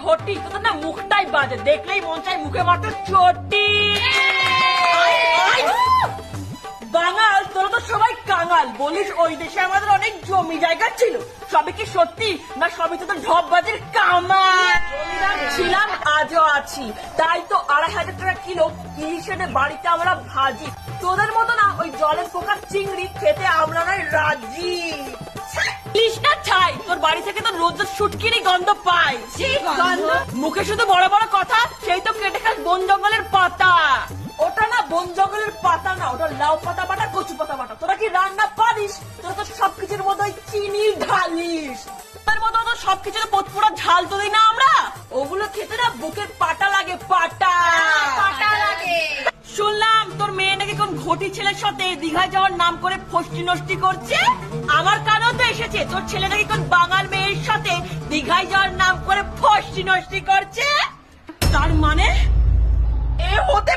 ঘটি, তোদের না মুখটাই বাজে, দেখলেই মন চাই মুখে মারতে চটি। বাঙাল, তোরা তো সবাই কাঙাল। বলিস ওই দেশে আমাদের অনেক জমি জায়গা ছিল, সবই কি সত্যি না সবই তোদের ঢপবাজির কামাল? ছিলাম, আজও আছি, তাই তো 2,500 টাকা কিলো ইলিশ এনে বাড়িতে আমরা ভাজি। তোদের মতো না ওই জলের পোকার চিংড়ি খেতে আমরা নয় রাজি। ইলিশটা ছাই, তোর বাড়ি থেকে তো রোজ শুটকিরই গন্ধ পাই। মুখে শুধু বড় বড় কথা, সেই তো কেটে খাস বন জঙ্গলের পাতা। ওটা না বন জঙ্গলের পাতা না, ওটা লাউ পাতা বাটা, কচু পাতা বাটা। তোরা কি রান্না পারিস? তোরা তো সবকিছুর মধ্যে চিনি ঢালিস। তার মতো তো সবকিছুর পোতপুরা ঝাল তো দিই না আমরা। ওগুলো খেতে না বুকের পাটা লাগে, পাটা লাগে। শুনলাম তোর মেয়ে নাকি কোন ঘটি ছেলের সাথে দীঘায় যাওয়ার নাম করে ফষ্টি নষ্টি করছে। আমার কানেও তো এসেছে তোর ছেলে নাকি কোন বাঙাল মেয়ের সাথে দীঘায় যাওয়ার নাম করে ফষ্টি নষ্টি করছে। তার মানে এ হতে